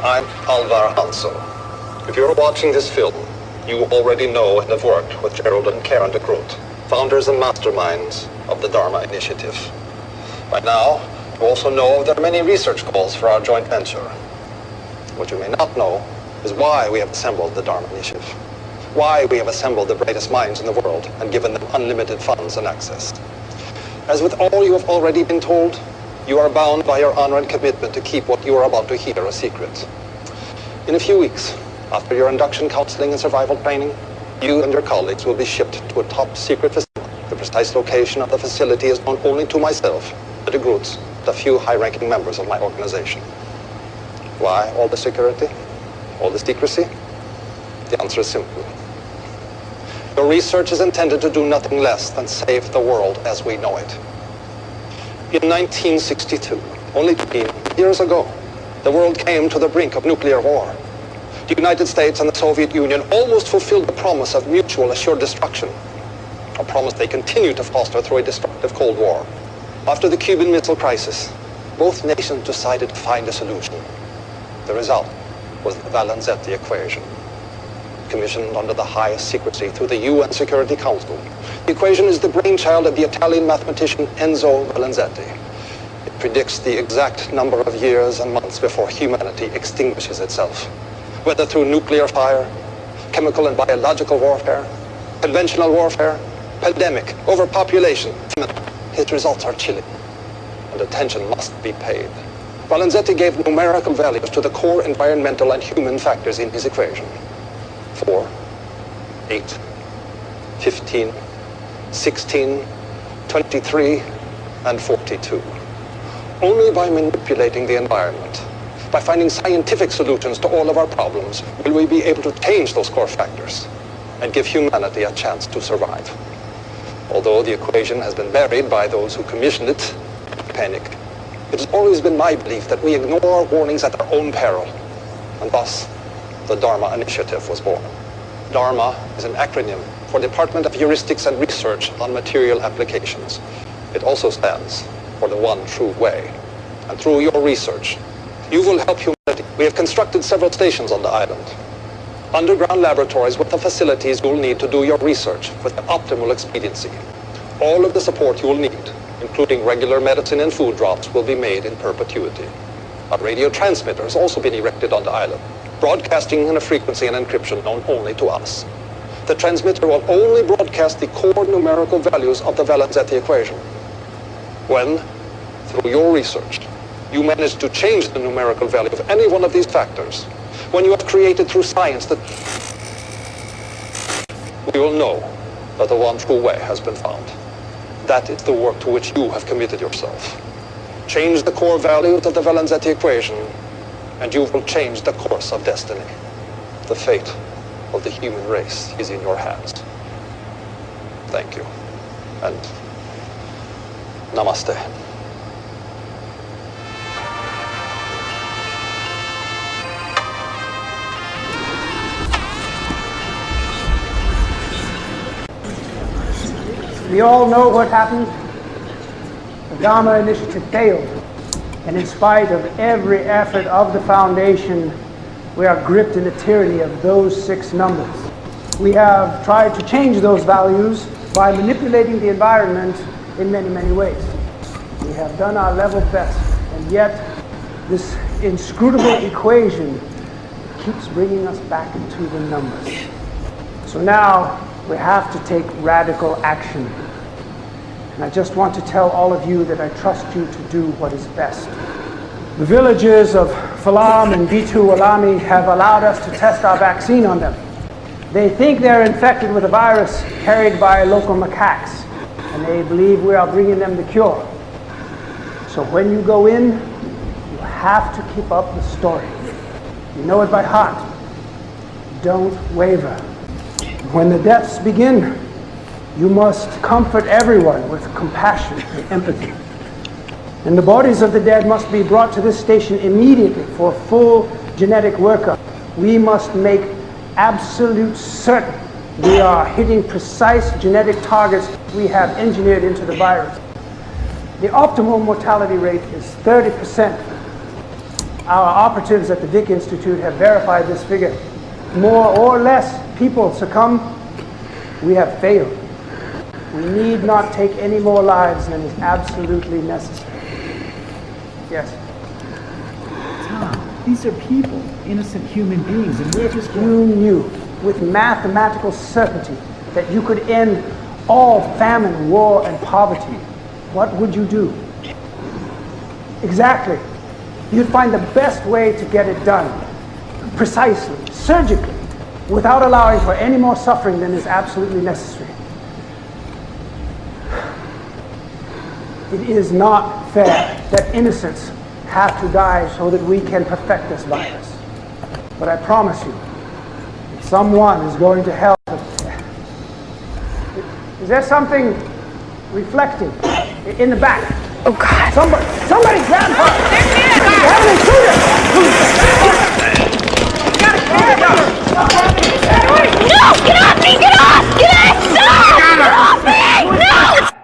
I'm Alvar hanso. If you're watching this film, you already know and have worked with Gerald and Karen de Groot, founders and masterminds of the Dharma initiative. By now, you also know there are many research goals for our joint venture. What you may not know is why we have assembled the Dharma initiative, why we have assembled the brightest minds in the world and given them unlimited funds and access. As with all you have already been told, you are bound by your honor and commitment to keep what you are about to hear a secret. In a few weeks, after your induction counseling and survival training, you and your colleagues will be shipped to a top secret facility. The precise location of the facility is known only to myself, the de Groots, the few high-ranking members of my organization. Why all the security? All the secrecy? The answer is simple. Your research is intended to do nothing less than save the world as we know it. In 1962, only 20 years ago, the world came to the brink of nuclear war. The United States and the Soviet Union almost fulfilled the promise of mutual assured destruction, a promise they continue to foster through a destructive Cold War. After the Cuban Missile Crisis, both nations decided to find a solution. The result was the Valenzetti equation, commissioned under the highest secrecy through the UN Security Council. The equation is the brainchild of the Italian mathematician Enzo Valenzetti. It predicts the exact number of years and months before humanity extinguishes itself, whether through nuclear fire, chemical and biological warfare, conventional warfare, pandemic, overpopulation. His results are chilling, and attention must be paid. Valenzetti gave numerical values to the core environmental and human factors in his equation. 4, 8, 15, 16, 23, and 42. Only by manipulating the environment, by finding scientific solutions to all of our problems, will we be able to change those core factors and give humanity a chance to survive. Although the equation has been buried by those who commissioned it, panic. It has always been my belief that we ignore our warnings at our own peril, and thus the Dharma initiative was born. Dharma is an acronym for Department of Heuristics and Research on Material Applications. It also stands for the one true way. And through your research, you will help humanity. We have constructed several stations on the island, underground laboratories with the facilities you will need to do your research with optimal expediency. All of the support you will need, including regular medicine and food drops, will be made in perpetuity. A radio transmitter has also been erected on the island, broadcasting in a frequency and encryption known only to us. The transmitter will only broadcast the core numerical values of the Valenzetti equation. When, through your research, you manage to change the numerical value of any one of these factors, when you have created through science that we will know that the one true way has been found. That is the work to which you have committed yourself. Change the core values of the Valenzetti equation, and you will change the course of destiny. The fate of the human race is in your hands. Thank you, and namaste. We all know what happened. The Dharma initiative failed. And in spite of every effort of the foundation, we are gripped in the tyranny of those 6 numbers. We have tried to change those values by manipulating the environment in many, many ways. We have done our level best, and yet this inscrutable equation keeps bringing us back into the numbers. So now we have to take radical action. And I just want to tell all of you that I trust you to do what is best. The villagers of Falam and Bitu Walami have allowed us to test our vaccine on them. They think they're infected with a virus carried by local macaques, and they believe we are bringing them the cure. So when you go in, you have to keep up the story. You know it by heart. Don't waver. When the deaths begin, you must comfort everyone with compassion and empathy. And the bodies of the dead must be brought to this station immediately for full genetic workup. We must make absolute certain we are hitting precise genetic targets we have engineered into the virus. The optimal mortality rate is 30%. Our operatives at the Vic Institute have verified this figure. More or less people succumb. We have failed. We need not take any more lives than is absolutely necessary. Yes? Tom, these are people, innocent human beings, and we're just... You knew with mathematical certainty that you could end all famine, war, and poverty. What would you do? Exactly. You'd find the best way to get it done. Precisely, surgically, without allowing for any more suffering than is absolutely necessary. It is not fair that innocents have to die so that we can perfect this virus. But I promise you, that someone is going to help. Is there something reflecting in the back? Oh God. Somebody grab her! There's Santa! We have an intruder!